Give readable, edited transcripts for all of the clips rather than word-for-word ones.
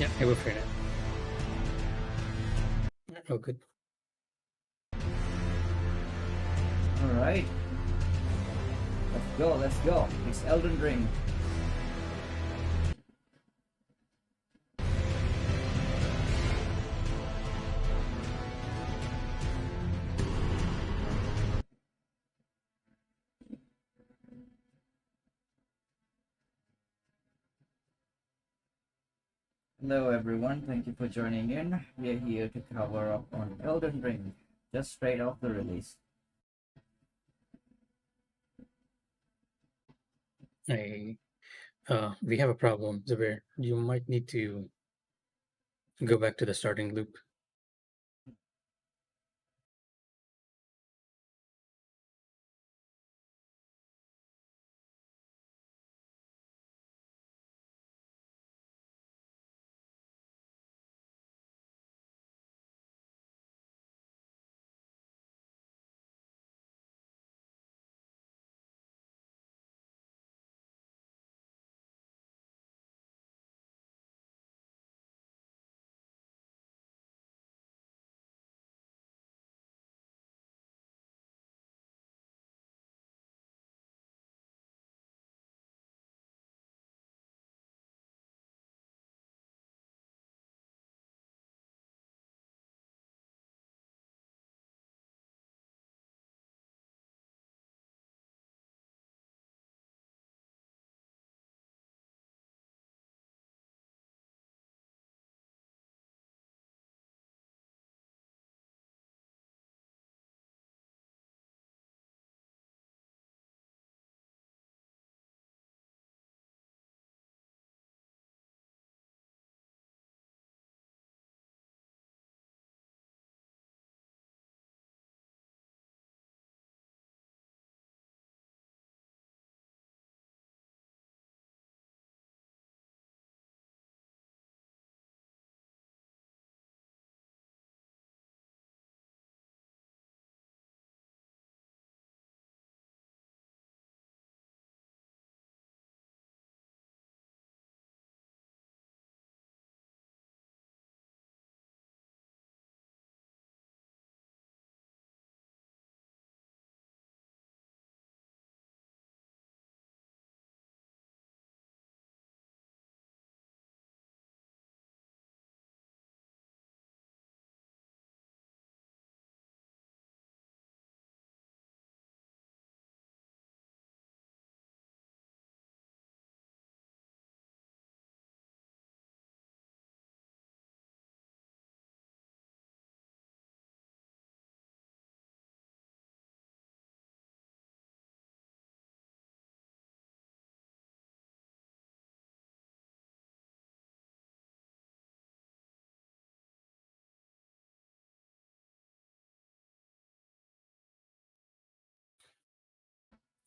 Yeah, I will free now. Oh, good. Alright. Let's go, let's go. It's Elden Ring. Hello everyone, thank you for joining in. We are here to cover up on Elden Ring, just straight off the release. We have a problem, Zubair. You might need to go back to the starting loop.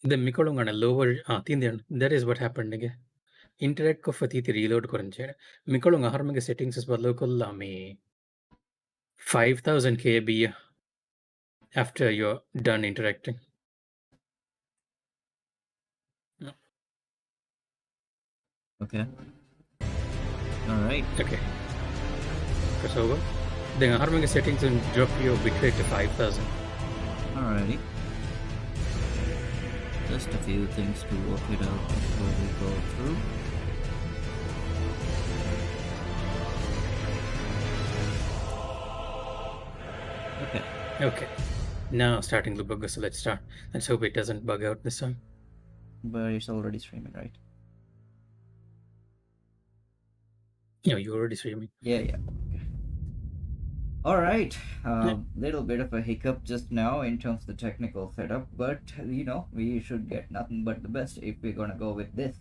The Mikolong on a lower that is what happened again. Interact ko fatiti reload koranche. Mikolong harming settings is local lami 5000 KB after you're done interacting. Okay. Alright. Okay. That's over. Then harming settings and drop your bitrate to 5000. Alrighty. Just a few things to work it out before we go through. Okay. Okay. Now starting to bug, so let's start. Let's hope it doesn't bug out this time. But it's already streaming, right? Yeah, you're already streaming. Yeah. Alright, little bit of a hiccup just now in terms of the technical setup, but we should get nothing but the best if we're gonna go with this.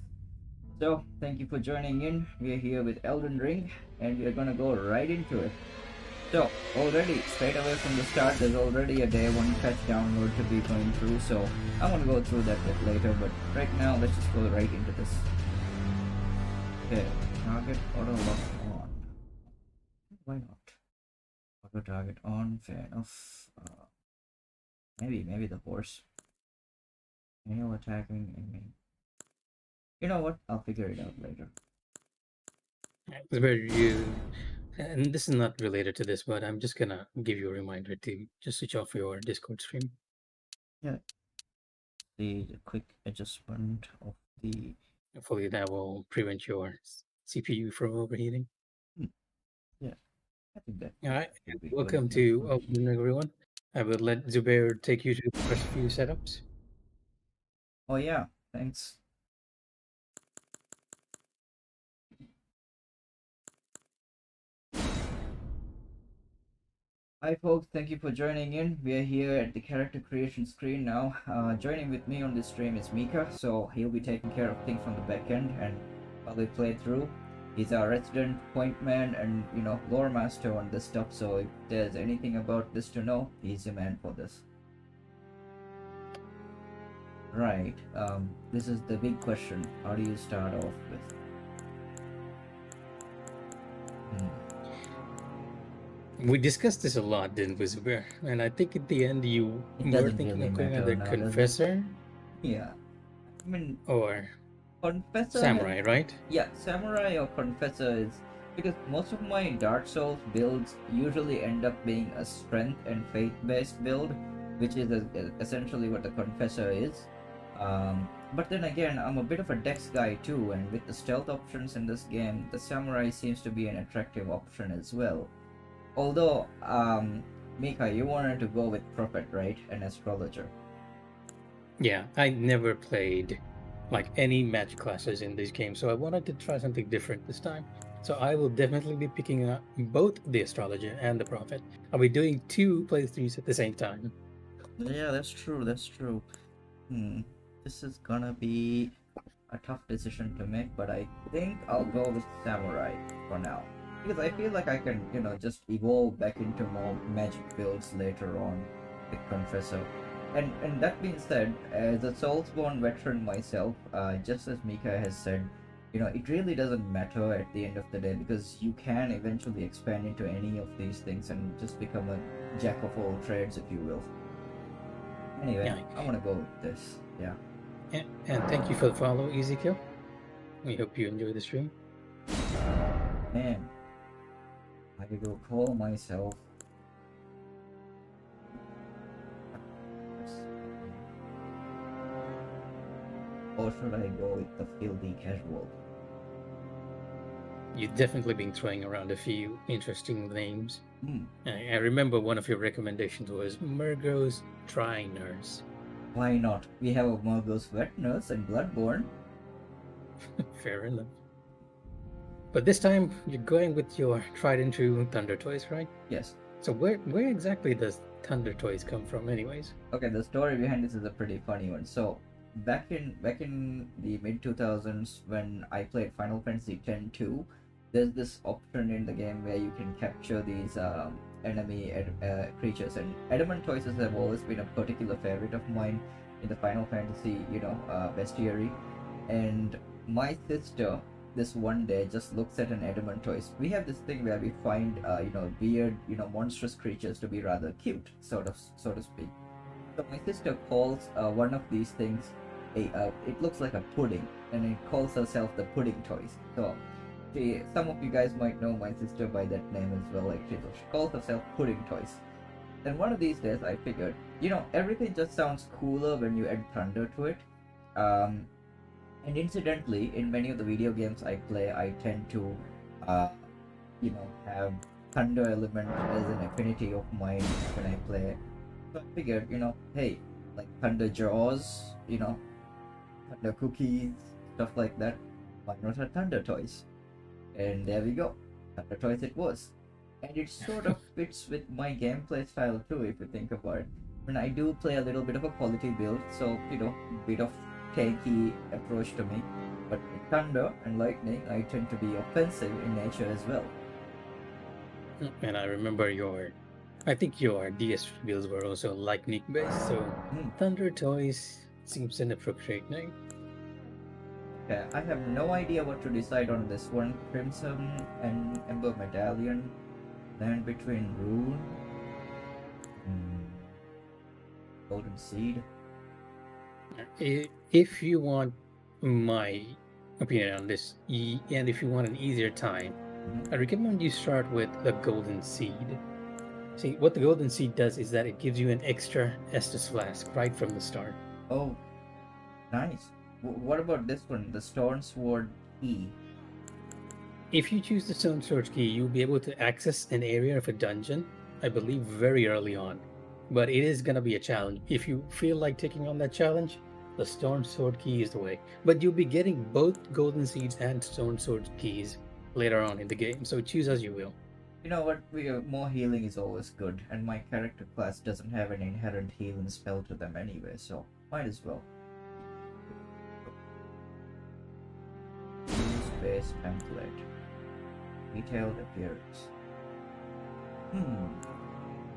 So, thank you for joining in. We're here with Elden Ring, and we're gonna go right into it. So, already, straight away from the start, there's already a day one patch download to be going through, so I'm gonna go through that bit later, but right now, let's just go right into this. Okay, target auto lock on. Why not? Auto target on, fair enough. Maybe the horse. Manual attacking enemy. You know what? I'll figure it out later. Where you, and this is not related to this, but I'm just gonna give you a reminder to just switch off your Discord stream. Yeah, the quick adjustment of the. Hopefully, that will prevent your CPU from overheating. Hmm, yeah, I think that All right, will be good welcome enough to for me. Elden, everyone. I will let Zubair take you through the first few setups. Oh yeah, thanks. Hi folks, thank you for joining in. We are here at the character creation screen now. Joining with me on this stream is Mika, so he'll be taking care of things from the back end and while we play through. He's our resident point man and lore master on this stuff, so if there's anything about this to know, he's the man for this. Right, this is the big question. How do you start off with? We discussed this a lot, didn't we, Zubair? And I think at the end you It were doesn't thinking really of going matter either now, does it? Confessor Yeah. I mean, or Confessor has, Samurai, right? yeah, Samurai or Confessor is because most of my Dark Souls builds usually end up being a strength and faith based build, which is essentially what the Confessor is. But then again, I'm a bit of a dex guy too, and with the stealth options in this game, the Samurai seems to be an attractive option as well. Although, Mika, you wanted to go with Prophet, right? An astrologer. Yeah, I never played like any magic classes in this game, so I wanted to try something different this time. So I will definitely be picking up both the astrologer and the prophet. I'll be doing two playthroughs at the same time. Yeah, that's true. That's true. This is gonna be a tough decision to make, but I think I'll go with Samurai for now. Because I feel like I can, just evolve back into more magic builds later on with Confessor. And that being said, as a Soulsborne veteran myself, just as Mika has said, it really doesn't matter at the end of the day because you can eventually expand into any of these things and just become a jack of all trades, if you will. Anyway, Yeah, I want to go with this. Yeah. and thank you for the follow, Ezekiel. We hope you enjoy the stream. Man, I will call myself. Or should I go with the filthy casual? You've definitely been throwing around a few interesting names. Hmm. I remember one of your recommendations was Murgo's Dry Nurse. Why not? We have a Murgo's Wet Nurse and Bloodborne. Fair enough. But this time you're going with your tried and true Thunder Toys, right? Yes. So where exactly does Thunder Toys come from, anyways? Okay, the story behind this is a pretty funny one. So back in the mid 2000s when I played Final Fantasy X-2, there's this option in the game where you can capture these enemy creatures, and adamant toys have always been a particular favorite of mine in the Final Fantasy bestiary. And my sister this one day just looks at an adamant toys. We have this thing where we find weird monstrous creatures to be rather cute, so to speak. So my sister calls one of these things it looks like a pudding, and it calls herself the Pudding Toys. So some of you guys might know my sister by that name as well. Actually, so she calls herself Pudding Toys. Then one of these days, I figured, everything just sounds cooler when you add thunder to it. Um, and incidentally, in many of the video games I play, I tend to, have thunder element as an affinity of mine when I play. So I figured, hey, like Thunder Jaws, Thunder Cookies, stuff like that. Why not a Thunder Toys? And there we go. Thunder Toys it was. And it sort of fits with my gameplay style too, if you think about it. When I do play a little bit of a quality build, so, bit of tanky approach to me. But with Thunder and Lightning, I tend to be offensive in nature as well. And I remember I think your DS builds were also Lightning based, so Thunder Toys seems an appropriate name. Okay, I have no idea what to decide on this one. Crimson and Ember Medallion, Land Between Rune, Golden Seed. If you want my opinion on this, and if you want an easier time Mhm. I recommend you start with the Golden Seed. See, what the Golden Seed does is that it gives you an extra Estus flask right from the start. Oh, nice. What about this one? The Stone Sword Key. If you choose the Stone Sword Key, you'll be able to access an area of a dungeon, I believe, very early on. But it is going to be a challenge. If you feel like taking on that challenge, the Stone Sword Key is the way. But you'll be getting both Golden Seeds and Stone Sword Keys later on in the game, so choose as you will. You know what? More healing is always good, and my character class doesn't have an inherent healing spell to them anyway, so might as well. Use base template. Detailed appearance.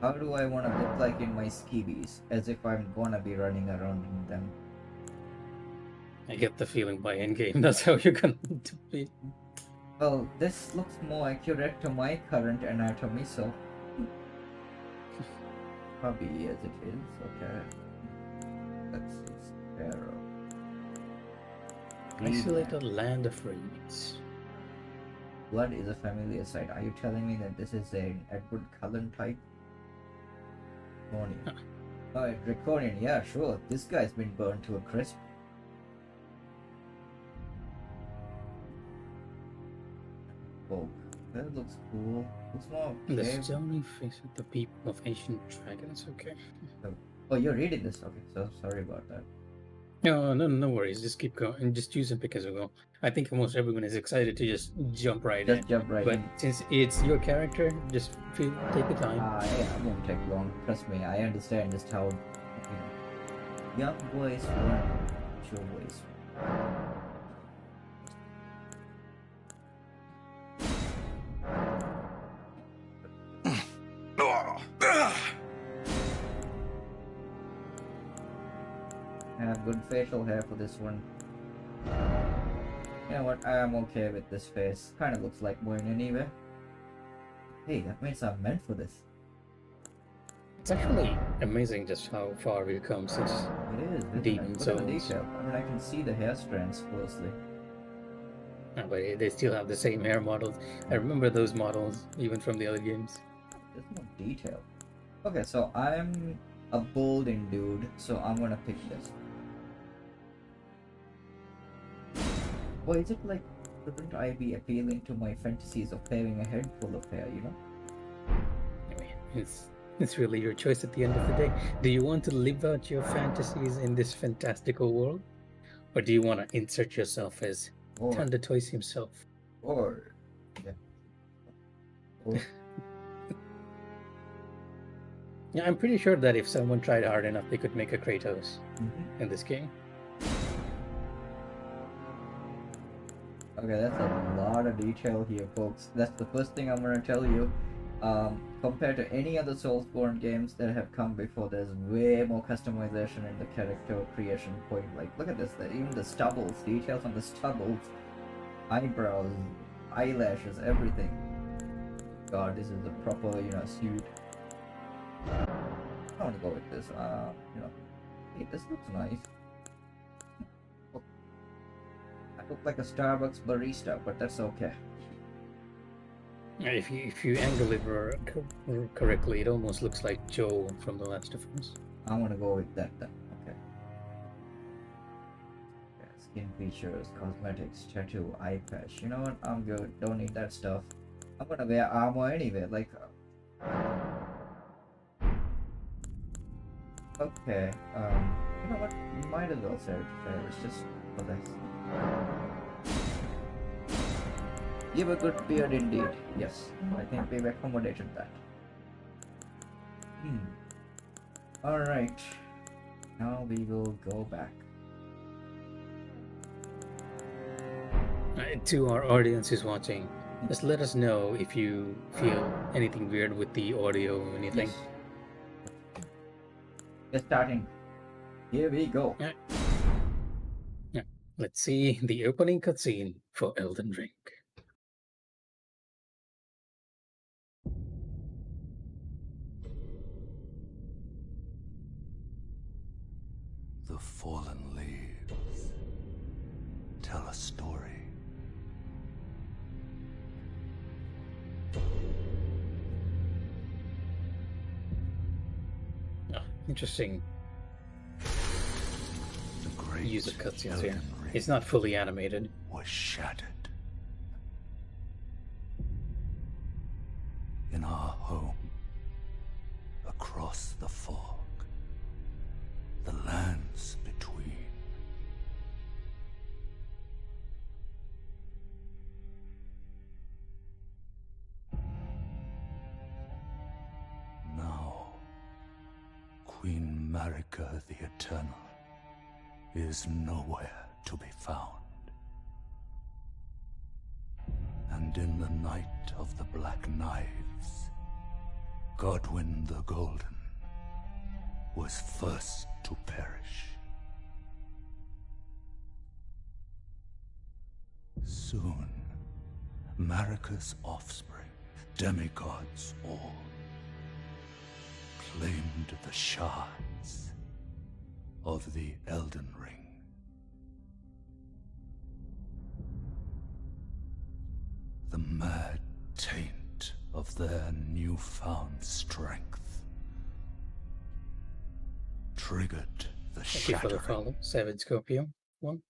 How do I want to look like in my skivvies? As if I'm gonna be running around in them. I get the feeling by endgame that's how you're going to be. Well, this looks more accurate to my current anatomy, so probably as it is. Okay. Let's see. Sparrow. Isolated land of ruins. Blood is a familiar sight. Are you telling me that this is an Edward Cullen type? Draconian. Oh, Draconian, yeah, sure. This guy's been burned to a crisp. Oh, that looks cool. Looks more The cave. stony face of the people of ancient dragons. Okay. Oh, you're reading this. Okay, so sorry about that. No worries. Just keep going and just choose and pick as we go. I think almost everyone is excited to just jump right in. Just jump right But in. since it's your character, just take the time. Yeah, it won't take long. Trust me, I understand just how, young boys want mature boys. I have good facial hair for this one. You know what? I am okay with this face. Kind of looks like mine anyway. Hey, that means I'm meant for this. It's actually amazing just how far we've come since It is. Isn't Demon it? Look at the Souls. detail. I mean, I can see the hair strands closely. But they still have the same hair models. I remember those models even from the other games. There's no detail. Okay, so I'm a balding dude, so I'm gonna pick this. Well, is it like, shouldn't I be appealing to my fantasies of having a head full of hair, you know? I mean, it's really your choice at the end of the day. Do you want to live out your fantasies in this fantastical world? Or do you want to insert yourself as Thunder Toys himself? Or, yeah. Or, Yeah, I'm pretty sure that if someone tried hard enough, they could make a Kratos mhm. in this game. Okay, that's a lot of detail here, folks. That's the first thing I'm gonna tell you. Compared to any other Soulsborne games that have come before, there's way more customization in the character creation point. Like, look at this, even the stubbles, details on the stubbles, eyebrows, eyelashes, everything. God, this is a proper, suit. I want to go with this. Hey, this looks nice. I look like a Starbucks barista, but that's okay. If you angle it correctly, it almost looks like Joel from The Last of Us. I want to go with that then. Okay. Yeah, skin features, cosmetics, tattoo, eye patch. You know what? I'm good. Don't need that stuff. I'm gonna wear armor anyway. Like. Okay. You know what? Might as well say it's just for this. You have a good beard indeed. Yes, I think we've accommodated that. Alright. Now we will go back. To our audience who's watching, just let us know if you feel anything weird with the audio or anything. Yes. Just starting. Here we go. Yeah. Let's see the opening cutscene for Elden Ring. The fallen leaves tell a story. Interesting The great use of cutscenes here. Elden Ring It's not fully animated. was shattered. In our home, across the fog, the lands between. Now, Queen Marika the Eternal is nowhere to be found. And in the night of the Black Knives, Godwyn the Golden was first to perish. Soon, Marika's offspring, demigods all, claimed the shards of the Elden Ring. The mad taint of their newfound strength triggered the Thank you for the shattering. follow, Savage Scorpio. One.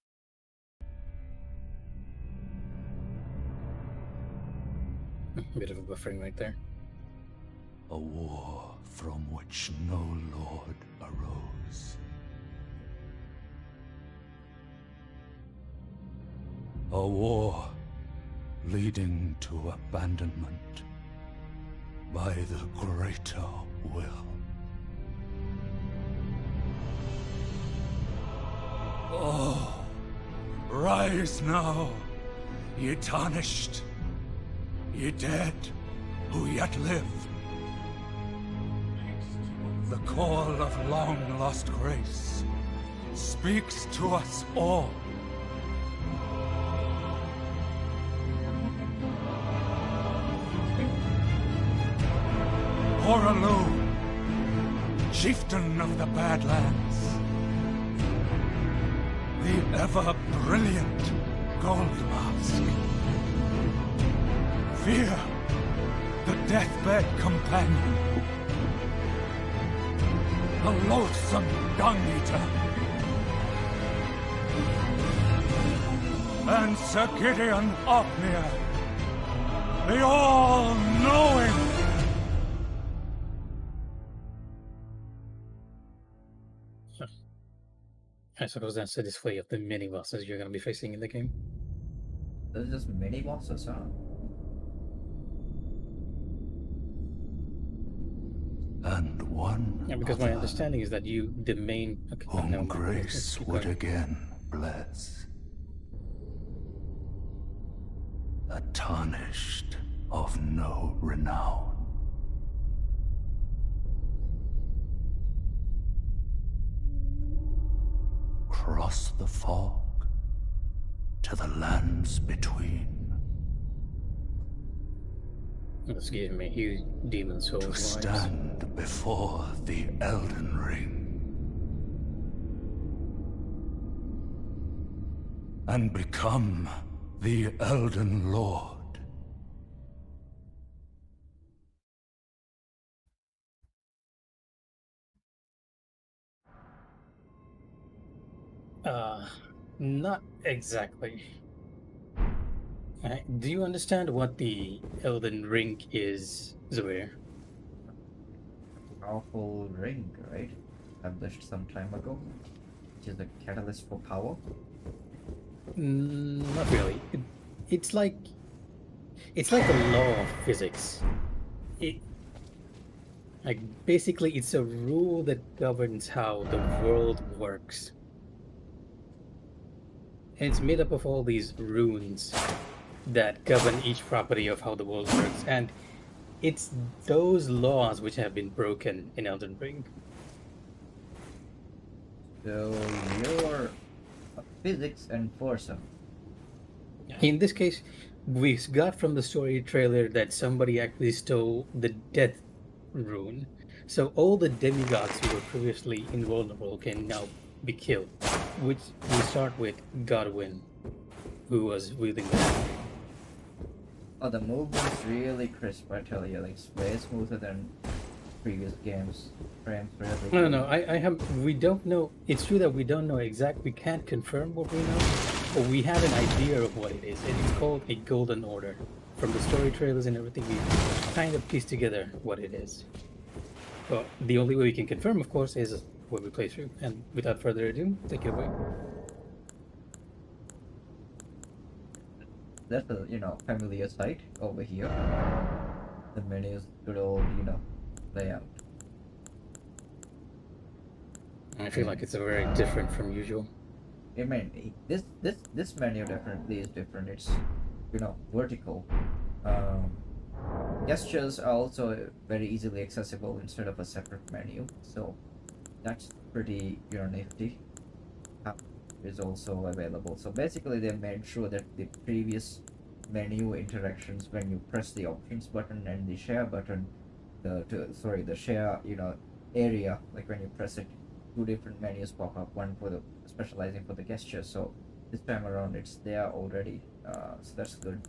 Bit of a buffering right there. A war from which no lord arose. A war leading to abandonment by the greater will. Oh, rise now, ye tarnished, ye dead who yet live. The call of long-lost grace speaks to us all. Horalu, chieftain of the Badlands, the ever-brilliant Gold Mask. Fear, the deathbed companion, the loathsome dung-eater, and Sir Gideon Othmere, the all-knowing. I suppose that's a display of the mini bosses you're going to be facing in the game. Those are just mini bosses, huh? And one Yeah, because my other understanding is that the main. Okay, whom never mind. Let's grace keep would going. again bless. A tarnished of no renown. Cross the fog to the lands between, Let's give me huge demon souls to vibes. stand before the Elden Ring. And become the Elden Lord. Not exactly. Do you understand what the Elden Ring is, Zubair? Powerful ring, right? Established some time ago. Which is a catalyst for power. Not really. It's like a law of physics. Basically, it's a rule that governs how the world works. And it's made up of all these runes that govern each property of how the world works. And it's those laws which have been broken in Elden Ring. So you're a physics enforcer. In this case, we got from the story trailer that somebody actually stole the death rune. So all the demigods who were previously invulnerable can now be killed. Which we start with Godwyn, who was wielding the hammer. Oh, the movement's really crisp, I tell you. Like, it's way smoother than previous games. Frames really No, good. no, I have. We don't know. It's true that we don't know exact. We can't confirm what we know, but we have an idea of what it is. And it's called a golden order. From the story trailers and everything, we kind of pieced together what it is. But the only way we can confirm, of course, is when we play through. And without further ado, take it away. That's a familiar sight over here. The menu's good old layout. I feel like it's very different from usual. I mean, this menu definitely is different. It's vertical. Gestures are also very easily accessible instead of a separate menu, so that's pretty nifty. App is also available. So basically, they made sure that the previous menu interactions when you press the options button and the share button, the share area, like when you press it, two different menus pop up, one for the specializing for the gesture. So this time around it's there already, so that's good.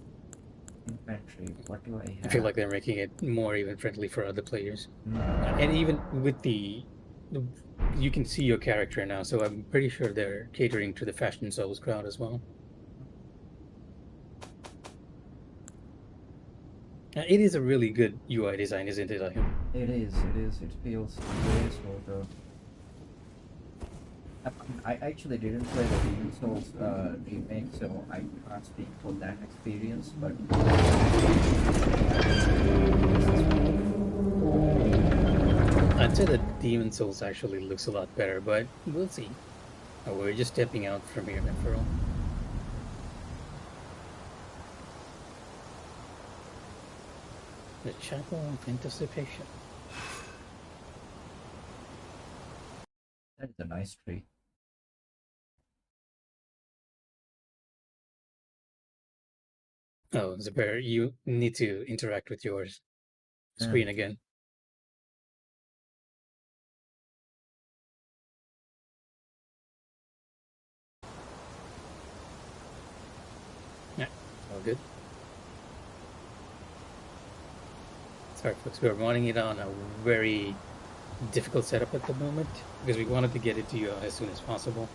Inventory, what do I have? I feel like they're making it more even friendly for other players. Mm. And even with you can see your character now, so I'm pretty sure they're catering to the Fashion Souls crowd as well. It is a really good UI design, isn't it, Ahim? It is. It feels very smooth. I actually didn't play the Demon Souls remake, so I can't speak for that experience, but I'd say that Demon Souls actually looks a lot better, but we'll see. We're just stepping out from here after all. The Chapel of Anticipation. that is a nice tree. Oh, Zubair, you need to interact with your screen again. Yeah, all good. Sorry, folks, we're running it on a very difficult setup at the moment because we wanted to get it to you as soon as possible.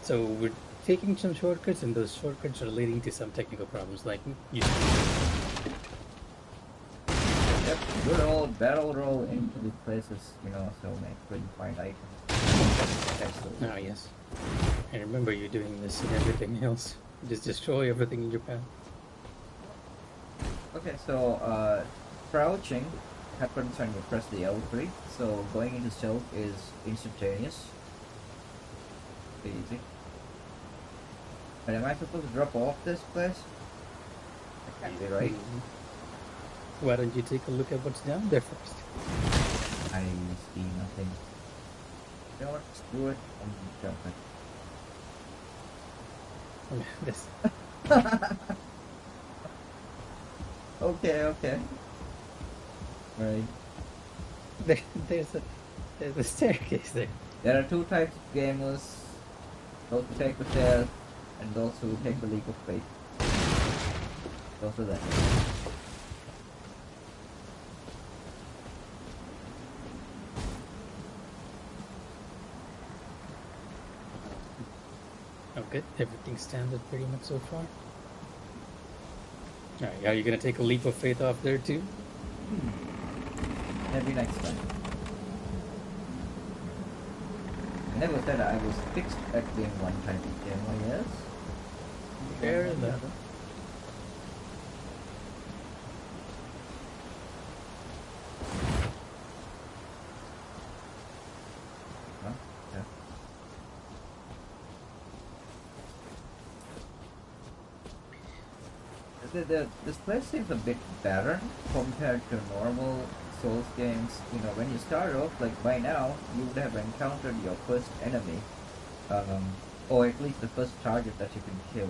So we're taking some shortcuts, and those shortcuts are leading to some technical problems, like you. Yep, good old battle roll into the places, so we couldn't find items. Excellent. Ah, yes. And remember, you're doing this and everything else. Just destroy everything in your path. Okay, so crouching happens when you press the L3, so going into stealth is instantaneous. Pretty easy. But am I supposed to drop off this place? I can't be right. Why don't you take a look at what's down there first? I see nothing. You know what? Screw it. I'm jumping. This. Okay. Right. There's a staircase there. There are two types of gamers. Those who take the stairs and those who take the leap of faith. Those are them. Okay, everything's standard pretty much so far. Alright, are you gonna take a leap of faith off there too? Maybe next time. I never said I was fixed at being one type of gamer, yes? Fair enough. Huh? Yeah. This place seems a bit barren compared to normal Souls games. When you start off, like by now, you would have encountered your first enemy, or at least the first target that you can kill.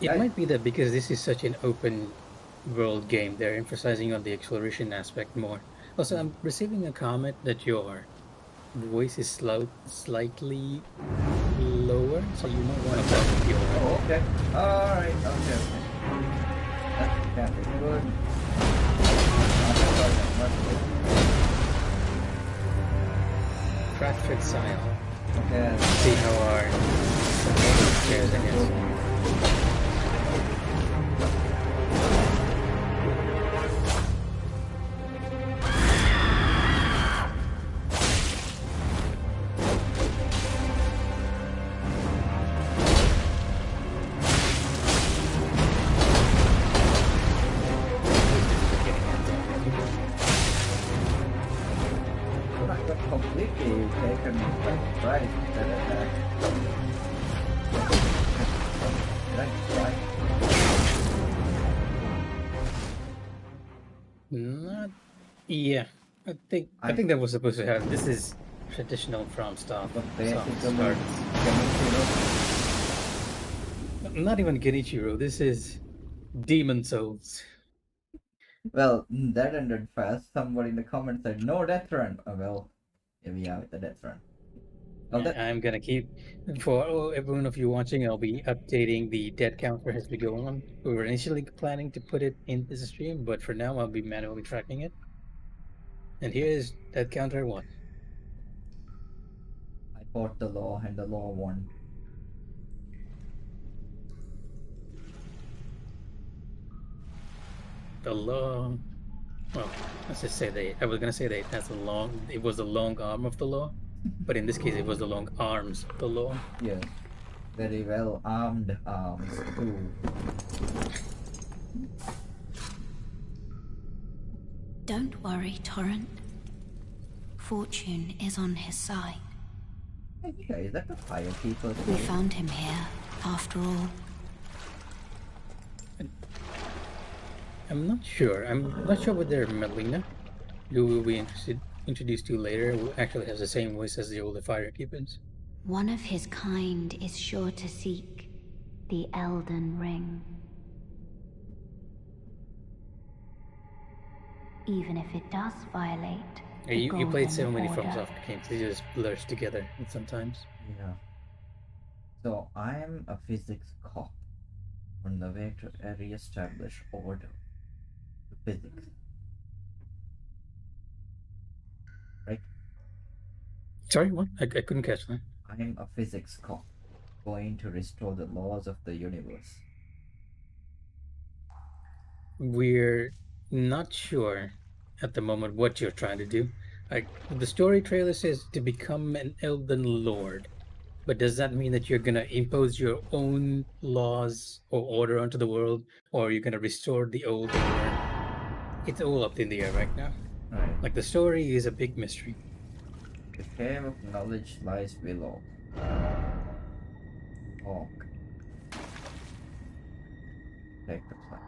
It might be that because this is such an open world game, they're emphasizing on the exploration aspect more. Also, I'm receiving a comment that your voice is slightly lower, so you might want to bump your. Oh, okay. Alright, okay. can be good. Craft fit style. Okay. See how our change, I guess. I got completely taken by surprise that Did I just die? Not. Yeah. I think that was supposed to happen. This is traditional from stuff. But Soft basically, starts. Genichiro. Not even Genichiro. This is Demon Souls. Well, that ended fast. Somebody in the comments said no death run. Oh, well, here we are with the death run. Oh, that I'm gonna keep for everyone of you watching. I'll be updating the dead counter as we go on. We were initially planning to put it in this stream, but for now I'll be manually tracking it. And here's dead counter 1. I fought the law and the law won. The law. Well, let's just say I was gonna say that it was the long arm of the law, but in this case it was the long arms of the law. Yes, very well armed arms too. Don't worry, Torrent. Fortune is on his side. Okay, is that the fire people? We found him here, after all. I'm not sure. I'm not sure whether Melina, who will be introduced to later, who actually has the same voice as the older fire keepers. One of his kind is sure to seek the Elden Ring. Even if it does violate the You played so Golden many Order. FromSoft games, they just blurs together sometimes. Yeah. So I'm a physics cop on the way to re-establish order. Physics. Right? Sorry, what? I couldn't catch that. I'm a physics cop going to restore the laws of the universe. We're not sure at the moment what you're trying to do. The story trailer says to become an Elden Lord, but does that mean that you're gonna impose your own laws or order onto the world, or you're gonna restore the old order? It's all up in the air right now. Right. Like the story is a big mystery. The cave of knowledge lies below. Orc. Take the plan.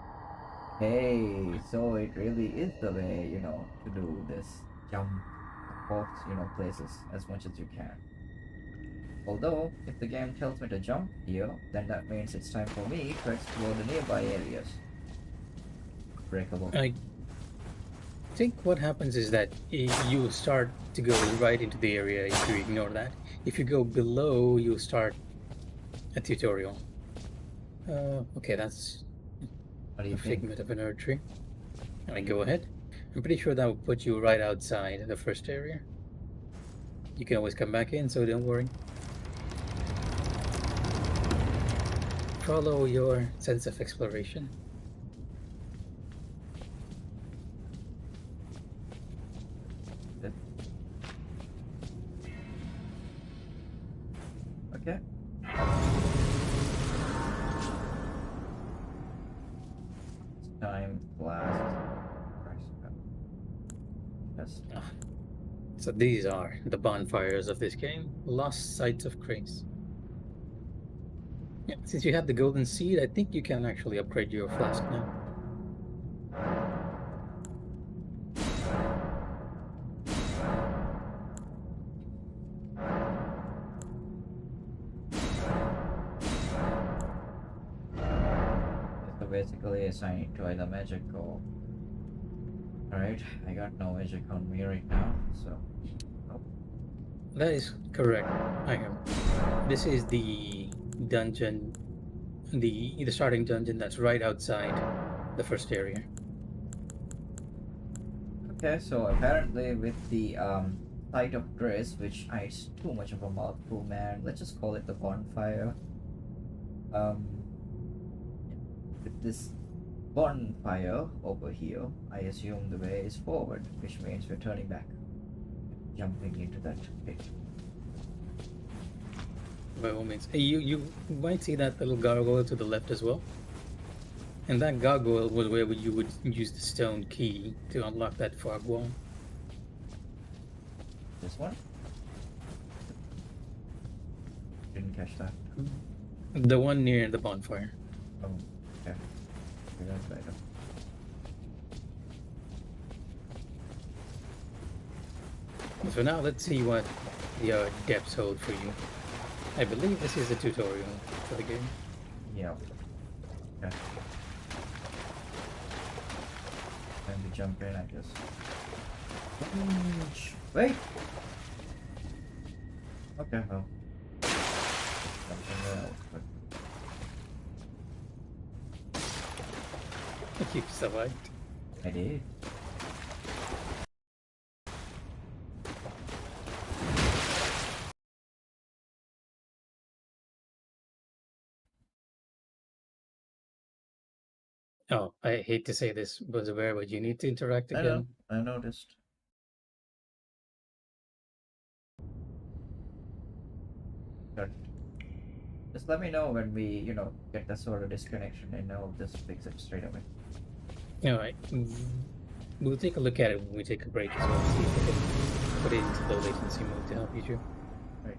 Hey, so it really is the way, to do this. Jump across, places as much as you can. Although, if the game tells me to jump here, then that means it's time for me to explore the nearby areas. Breakable. I think what happens is that you start to go right into the area if you ignore that. If you go below, you start a tutorial. Okay, that's What do you a think? figment of an nerd tree. I mean, go ahead. I'm pretty sure that will put you right outside the first area. You can always come back in, so don't worry. Follow your sense of exploration. Okay. Time blast. Yes. So these are the bonfires of this game. Lost sites of grace. Yeah, since you have the golden seed, I think you can actually upgrade your flask now. So basically, I need to either magic or. Alright, I got no magic on me right now, so. That is correct. I am. This is the dungeon, the starting dungeon that's right outside the first area. Okay, so apparently with the site of grace, which it's too much of a mouthful, man. Let's just call it the bonfire. With this bonfire over here, I assume the way is forward, which means we're turning back, jumping into that pit. By all means. You might see that little gargoyle to the left as well. And that gargoyle was where you would use the stone key to unlock that fog wall. This one? Didn't catch that. The one near the bonfire. Oh, okay. We got it later. So now let's see what the depths hold for you. I believe this is the tutorial for the game. Yeah. Okay. Time to jump in, I guess. Wait! Okay, well. Jump somewhere else, but You survived. I did. Oh, I hate to say this, but you need to interact I know, again. I noticed. But just let me know when we, get that sort of disconnection and I'll just fix it straight away. Alright. We'll take a look at it when we take a break as well, see if we can put it into low latency mode to help you through. Right.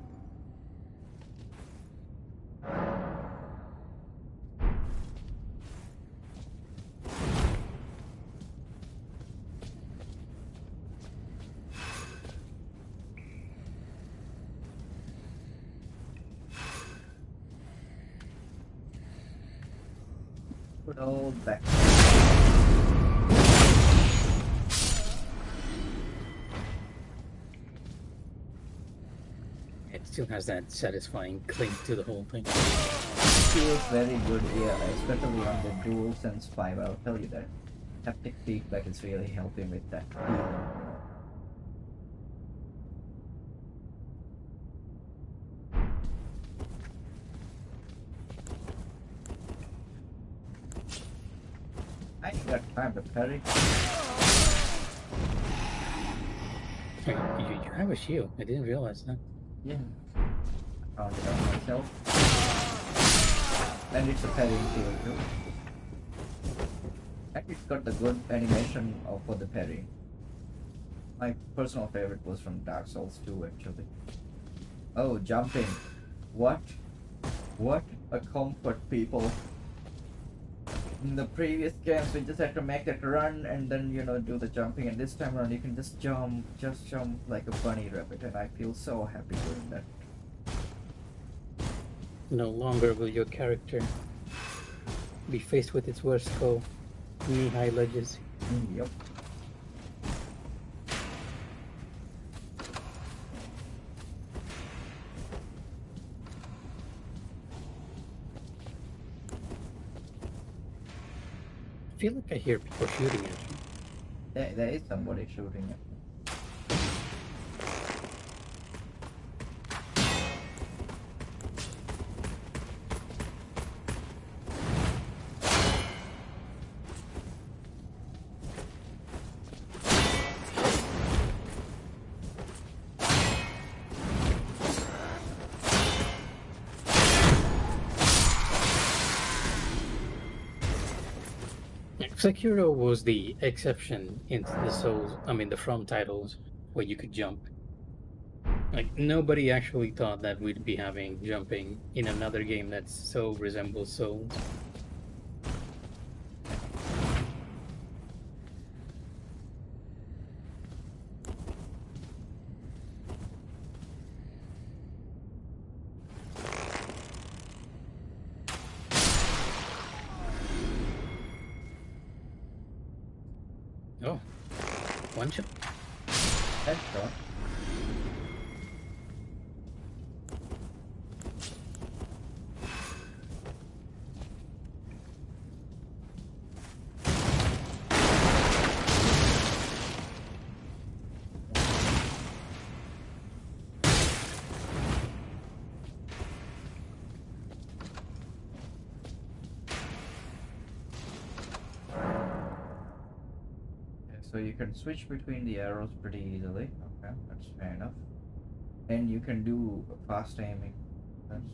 Good old back. It still has that satisfying clink to the whole thing. Feels very good, yeah, especially on the DualSense 5, I'll tell you that. Haptic feedback is really helping with that feeling. I ain't got time to parry. Wait, you have a shield. I didn't realize that. Yeah. I found it out myself. And it's a parrying shield too. And it's got the good animation for the parrying. My personal favorite was from Dark Souls 2 actually. Oh, jumping. What? What a comfort, people. In the previous games we just had to make that run and then do the jumping, and this time around you can just jump like a bunny rabbit, and I feel so happy doing that. No longer will your character be faced with its worst foe, knee-high ledges. Yep. I feel like I hear people shooting at you. There is somebody shooting at me. Sekiro was the exception in the the From titles where you could jump. Like, nobody actually thought that we'd be having jumping in another game that so resembles Souls. Oh, one shot. Headshot. so you can switch between the arrows pretty easily. Okay, that's fair enough. And you can do fast aiming. That's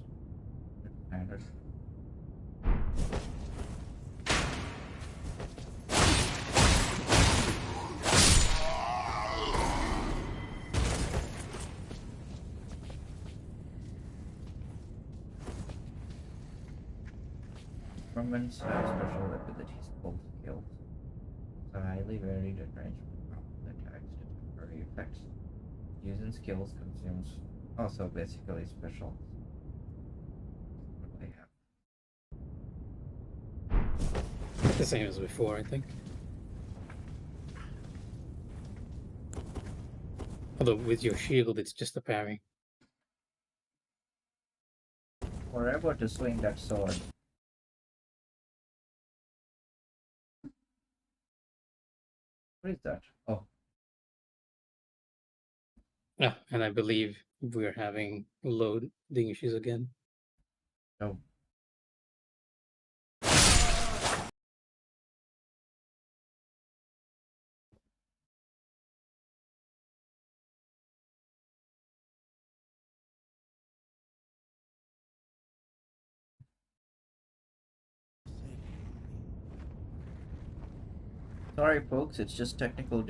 standard. Performance have special abilities called skills. So highly varied and range from powerful attacks to temporary effects. Using skills consumes also basically special. What do they have? The same as before, I think. Although with your shield, it's just a parry. Forever to swing that sword. What is that? Oh, Ah, and I believe we're having loading issues again. no. Sorry, folks, it's just technical